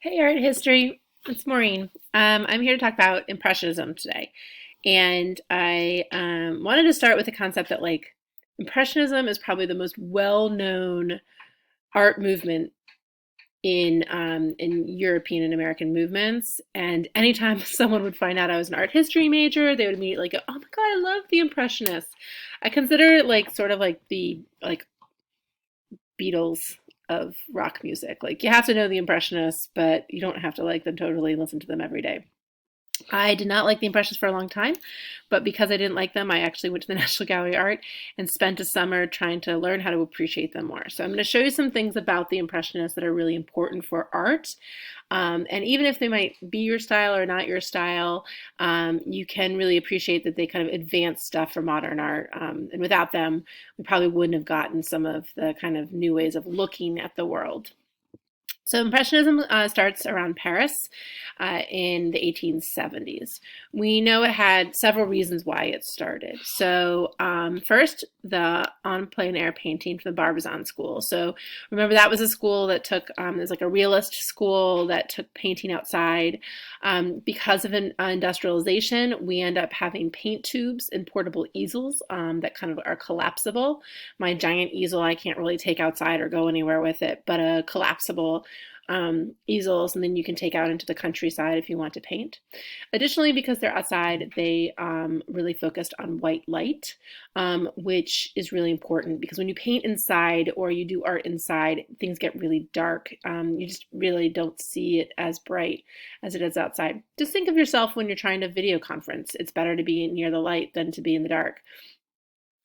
Hey, Art History. It's Maureen. I'm here to talk about Impressionism today. And I wanted to start with the concept that, Impressionism is probably the most well-known art movement in European and American movements. And anytime someone would find out I was an art history major, they would immediately go, "Oh my God, I love the Impressionists." I consider it like sort of like the Beatles of rock music. Like you have to know the Impressionists, but you don't have to like them totally and listen to them every day. I did not like the Impressionists for a long time, but because I didn't like them, I actually went to the National Gallery of Art and spent a summer trying to learn how to appreciate them more. So I'm going to show you some things about the Impressionists that are really important for art. And even if they might be your style or not your style, you can really appreciate that they kind of advanced stuff for modern art. And without them, we probably wouldn't have gotten some of the kind of new ways of looking at the world. So Impressionism starts around Paris in the 1870s. We know it had several reasons why it started. So first, the en plein air painting from the Barbizon School. So remember that was a school that took, it was like a realist school that took painting outside. Because of industrialization, we end up having paint tubes and portable easels that kind of are collapsible. My giant easel I can't really take outside or go anywhere with it, but a collapsible easels, and then you can take out into the countryside if you want to paint. Additionally, because they're outside, they really focused on white light, which is really important because when you paint inside or you do art inside, things get really dark. You just really don't see it as bright as it is outside. Just think of yourself when you're trying to video conference. It's better to be near the light than to be in the dark.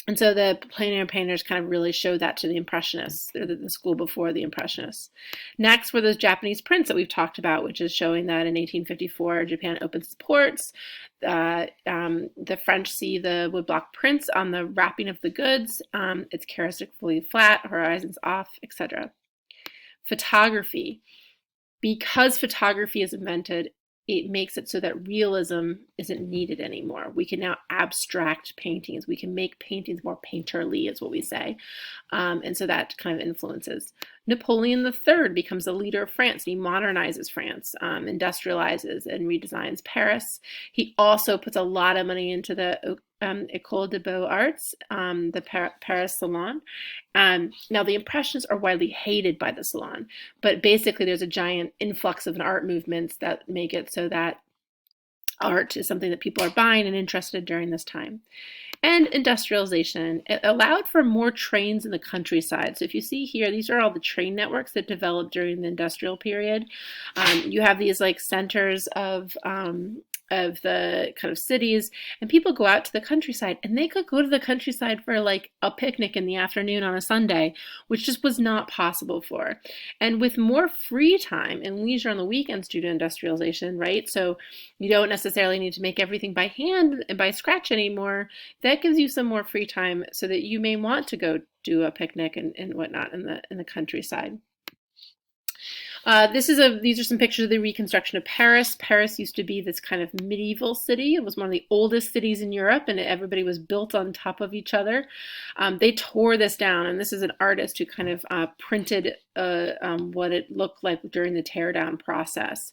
And so the plein air painters kind of really showed that to the Impressionists, or the school before the Impressionists. Next were those Japanese prints that we've talked about, which is showing that in 1854, Japan opens its ports. The French see the woodblock prints on the wrapping of the goods. It's characteristically flat, horizons off, etc. Photography. Because photography is invented, it makes it so that realism isn't needed anymore. We can now abstract paintings. We can make paintings more painterly, is what we say. And so that kind of influences. Napoleon III becomes the leader of France. He modernizes France, industrializes, and redesigns Paris. He also puts a lot of money into the École des Beaux-Arts, the Paris Salon. Now, the Impressionists are widely hated by the Salon, but basically there's a giant influx of an art movements that make it so that art is something that people are buying and interested in during this time. And industrialization. It allowed for more trains in the countryside. So if you see here, these are all the train networks that developed during the industrial period. You have these like centers of the kind of cities, and people go out to the countryside, and they could go to the countryside for like a picnic in the afternoon on a Sunday, which just was not possible for. And with more free time and leisure on the weekends due to industrialization, right? So you don't necessarily need to make everything by hand and by scratch anymore. That gives you some more free time so that you may want to go do a picnic and whatnot in the countryside. These are some pictures of the reconstruction of Paris. Paris used to be this kind of medieval city. It was one of the oldest cities in Europe, and everybody was built on top of each other. They tore this down, and this is an artist who kind of printed what it looked like during the teardown process.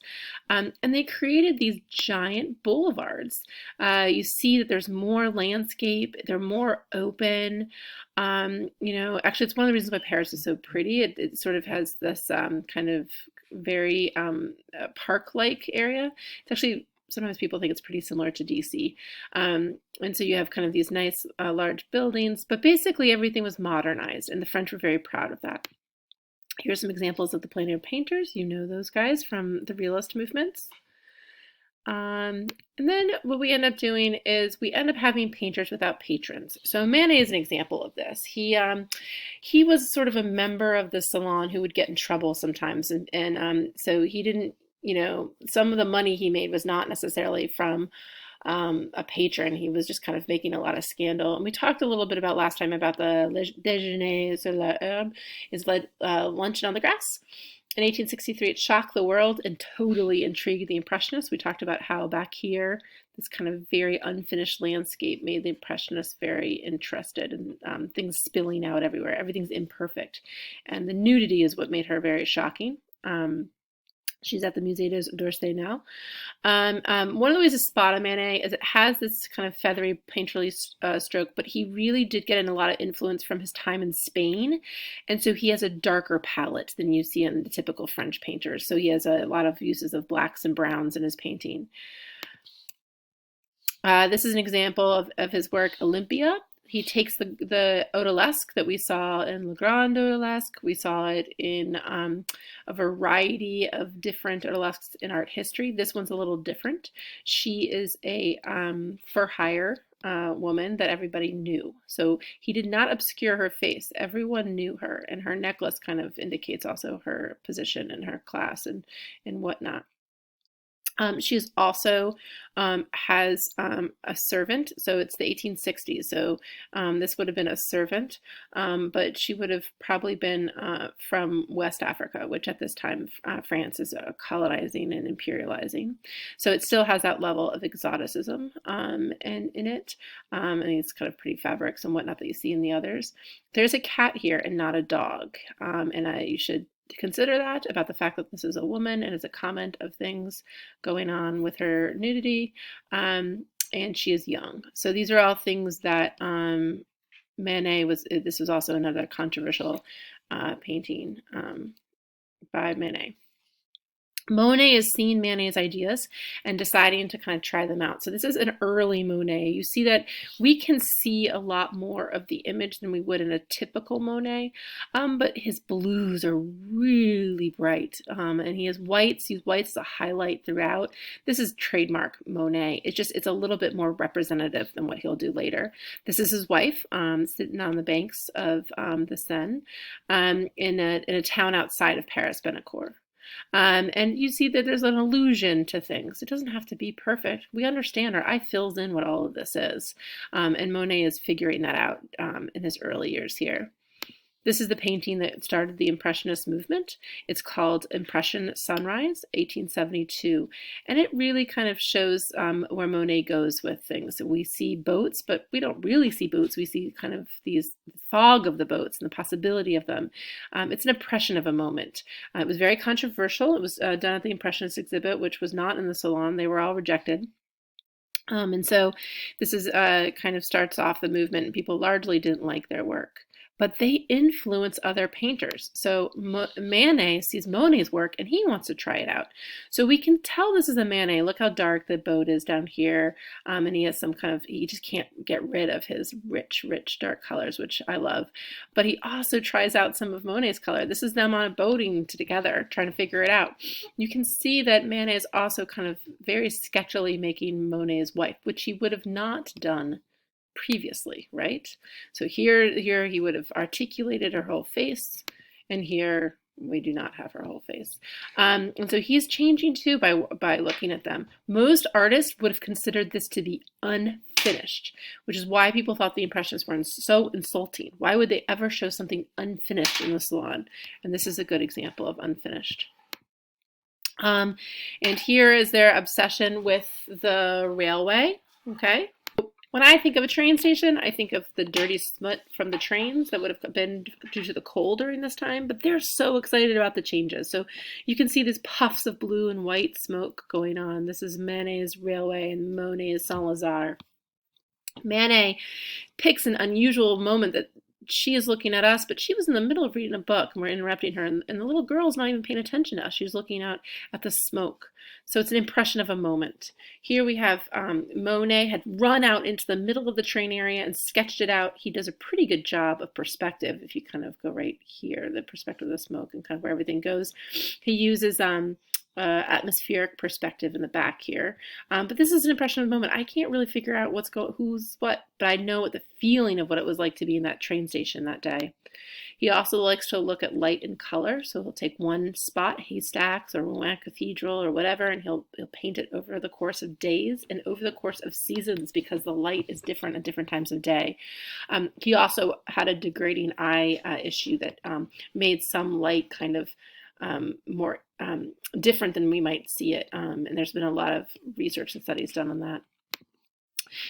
And they created these giant boulevards. You see that there's more landscape. They're more open. Actually, it's one of the reasons why Paris is so pretty. It sort of has this kind of very park-like area. It's actually, sometimes people think it's pretty similar to DC. And so you have kind of these nice large buildings, but basically everything was modernized, and the French were very proud of that. Here's some examples of the plein air painters. You know those guys from the realist movements. And then what we end up doing is we end up having painters without patrons. So Manet is an example of this. He was sort of a member of the salon who would get in trouble sometimes, and so he didn't, some of the money he made was not necessarily from a patron. He was just kind of making a lot of scandal. And we talked a little bit about last time about the déjeuner sur l'herbe, is luncheon on the grass. In 1863, it shocked the world and totally intrigued the Impressionists. We talked about how back here, this kind of very unfinished landscape made the Impressionists very interested in things spilling out everywhere. Everything's imperfect. And the nudity is what made her very shocking. She's at the Musée d'Orsay now. One of the ways to spot a Manet is it has this kind of feathery, painterly stroke, but he really did get in a lot of influence from his time in Spain, and so he has a darker palette than you see in the typical French painters. So he has a lot of uses of blacks and browns in his painting. This is an example of his work, Olympia. He takes the odalisque that we saw in Le Grand Odalisque. We saw it in a variety of different odalisques in art history. This one's a little different. She is a for hire woman that everybody knew. So he did not obscure her face. Everyone knew her, and her necklace kind of indicates also her position in her class and whatnot. She is also has a servant, so it's the 1860s. So this would have been a servant, but she would have probably been from West Africa, which at this time France is colonizing and imperializing. So it still has that level of exoticism and in it, and it's kind of pretty fabrics and whatnot that you see in the others. There's a cat here and not a dog, and you should consider that about the fact that this is a woman and is a comment of things going on with her nudity, and she is young. So these are all things that Manet was. This was also another controversial painting by Manet. Monet is seeing Manet's ideas and deciding to kind of try them out. So this is an early Monet. You see that we can see a lot more of the image than we would in a typical Monet, but his blues are really bright, and he has whites. He uses whites as a highlight throughout. This is trademark Monet. It's a little bit more representative than what he'll do later. This is his wife sitting on the banks of the Seine in a town outside of Paris, Benacourt. And you see that there's an allusion to things. It doesn't have to be perfect. We understand. Our eye fills in what all of this is. And Monet is figuring that out in his early years here. This is the painting that started the Impressionist movement. It's called Impression Sunrise, 1872. And it really kind of shows where Monet goes with things. We see boats, but we don't really see boats. We see kind of these fog of the boats and the possibility of them. It's an impression of a moment. It was very controversial. It was done at the Impressionist exhibit, which was not in the Salon. They were all rejected. And so this is kind of starts off the movement, and people largely didn't like their work. But they influence other painters. So Manet sees Monet's work and he wants to try it out. So we can tell this is a Manet. Look how dark the boat is down here. And he has some kind of, he just can't get rid of his rich, dark colors, which I love. But he also tries out some of Monet's color. This is them on a boating together, trying to figure it out. You can see that Manet is also kind of very sketchily making Monet's wife, which he would have not done previously, right? So here he would have articulated her whole face, and here we do not have her whole face. And so he's changing too by looking at them. Most artists would have considered this to be unfinished, which is why people thought the Impressionists were so insulting. Why would they ever show something unfinished in the Salon? And this is a good example of unfinished. And here is their obsession with the railway, okay? When I think of a train station, I think of the dirty smut from the trains that would have been due to the cold during this time, but they're so excited about the changes. So you can see these puffs of blue and white smoke going on. This is Manet's railway and Monet's Saint-Lazare. Manet picks an unusual moment that she is looking at us, but she was in the middle of reading a book and we're interrupting her, and the little girl's not even paying attention to us. She's looking out at the smoke. So it's an impression of a moment. Here we have Monet had run out into the middle of the train area and sketched it out. He does a pretty good job of perspective. If you kind of go right here, the perspective of the smoke and kind of where everything goes. He uses atmospheric perspective in the back here. But this is an impression of the moment. I can't really figure out who's what, but I know what the feeling of what it was like to be in that train station that day. He also likes to look at light and color. So he'll take one spot, haystacks or Rouen Cathedral or whatever, and he'll paint it over the course of days and over the course of seasons because the light is different at different times of day. He also had a degrading eye issue that made some light kind of more different than we might see it. And there's been a lot of research and studies done on that.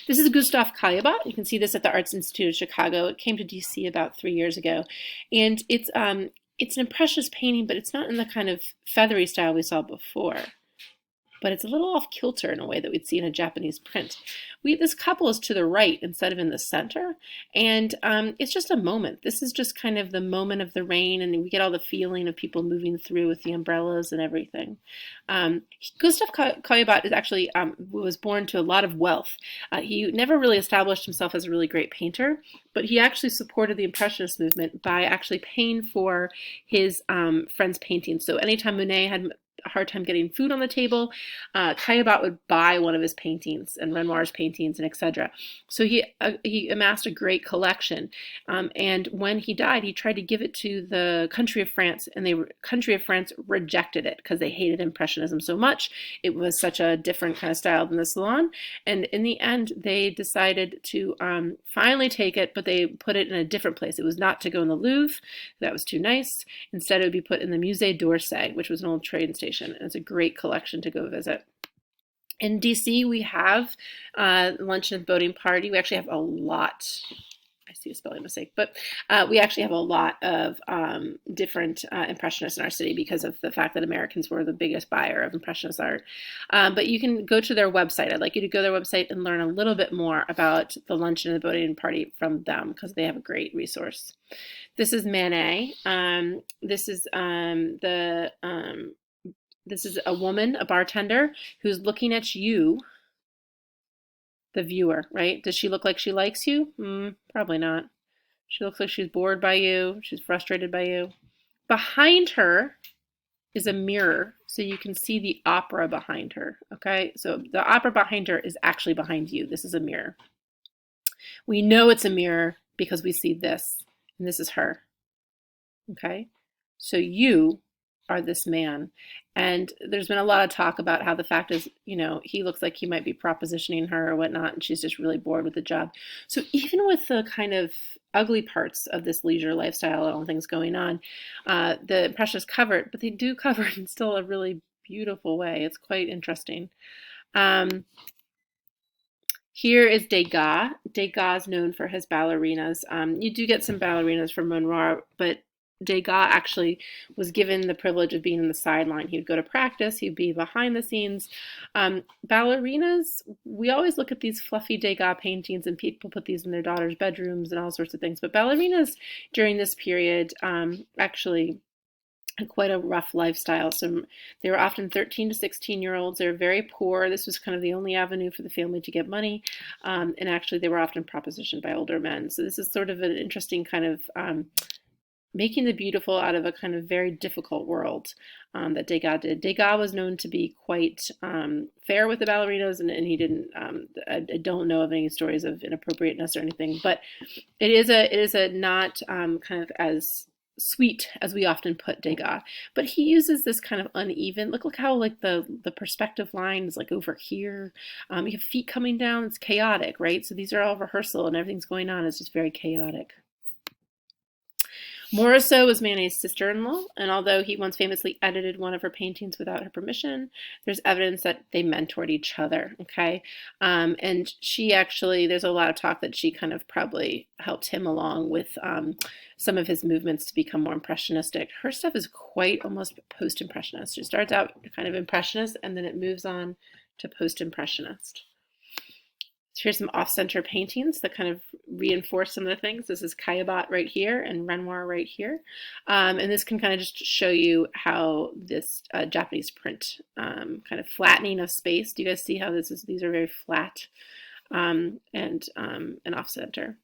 This is Gustave Caillebotte. You can see this at the Arts Institute of Chicago. It came to DC about 3 years ago. And it's it's an impressionist painting, but it's not in the kind of feathery style we saw before. But it's a little off kilter in a way that we'd see in a Japanese print. This couple is to the right instead of in the center, and it's just a moment. This is just kind of the moment of the rain, and we get all the feeling of people moving through with the umbrellas and everything. Gustav Courbet is actually was born to a lot of wealth. He never really established himself as a really great painter, but he actually supported the Impressionist movement by actually paying for his friends' paintings. So anytime Monet had a hard time getting food on the table, Courbet would buy one of his paintings and Renoir's paintings and etc. So he amassed a great collection. And when he died, he tried to give it to the country of France, and the country of France rejected it because they hated Impressionism so much. It was such a different kind of style than the Salon. And in the end, they decided to finally take it, but they put it in a different place. It was not to go in the Louvre. That was too nice. Instead, it would be put in the Musée d'Orsay, which was an old train station. And it's a great collection to go visit. In DC, we have Luncheon and Boating Party. We actually have a lot. I see a spelling mistake, but we actually have a lot of different Impressionists in our city because of the fact that Americans were the biggest buyer of Impressionist art. But you can go to their website. I'd like you to go to their website and learn a little bit more about the Luncheon and the Boating Party from them because they have a great resource. This is Manet. This is a woman, a bartender, who's looking at you, the viewer, right? Does she look like she likes you? Probably not. She looks like she's bored by you. She's frustrated by you. Behind her is a mirror, so you can see the opera behind her, okay? So the opera behind her is actually behind you. This is a mirror. We know it's a mirror because we see this, and this is her, okay? So you are this man. And there's been a lot of talk about how the fact is, he looks like he might be propositioning her or whatnot, and she's just really bored with the job. So even with the kind of ugly parts of this leisure lifestyle and all things going on, the Impressionists cover it, but they do cover it in still a really beautiful way. It's quite interesting. Here is Degas. Degas is known for his ballerinas. You do get some ballerinas from Renoir, but Degas actually was given the privilege of being in the sideline. He would go to practice, he'd be behind the scenes. Ballerinas, we always look at these fluffy Degas paintings and people put these in their daughters' bedrooms and all sorts of things, but ballerinas during this period actually had quite a rough lifestyle. So they were often 13 to 16-year-olds. They were very poor. This was kind of the only avenue for the family to get money. And actually they were often propositioned by older men. So this is sort of an interesting kind of making the beautiful out of a kind of very difficult world that Degas did. Degas was known to be quite fair with the ballerinas, and he didn't. I don't know of any stories of inappropriateness or anything, but it is a not kind of as sweet as we often put Degas. But he uses this kind of uneven. Look how like the perspective line is like over here. You have feet coming down. It's chaotic, right? So these are all rehearsal, and everything's going on. It's just very chaotic. Morisot was Manet's sister-in-law, and although he once famously edited one of her paintings without her permission, there's evidence that they mentored each other, okay? And she actually, there's a lot of talk that she kind of probably helped him along with some of his movements to become more impressionistic. Her stuff is quite almost post-impressionist. It starts out kind of impressionist, and then it moves on to post-impressionist. So here's some off-center paintings that kind of reinforce some of the things. This is Courbet right here and Renoir right here. And this can kind of just show you how this Japanese print kind of flattening of space. Do you guys see how this is? These are very flat and off-center.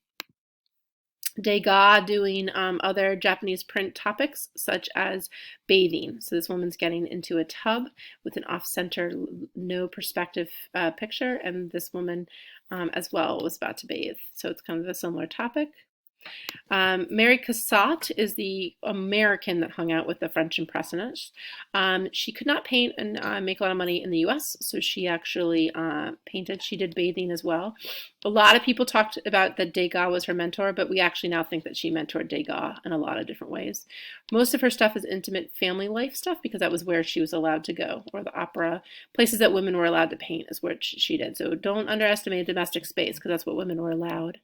Degas doing other Japanese print topics such as bathing. So this woman's getting into a tub with an off-center, no perspective picture, and this woman as well was about to bathe. So it's kind of a similar topic. Mary Cassatt is the American that hung out with the French Impressionists. She could not paint and make a lot of money in the US, so she actually painted. She did bathing as well. A lot of people talked about that Degas was her mentor, but we actually now think that she mentored Degas in a lot of different ways. Most of her stuff is intimate family life stuff because that was where she was allowed to go, or the opera. Places that women were allowed to paint is what she did. So don't underestimate domestic space because that's what women were allowed.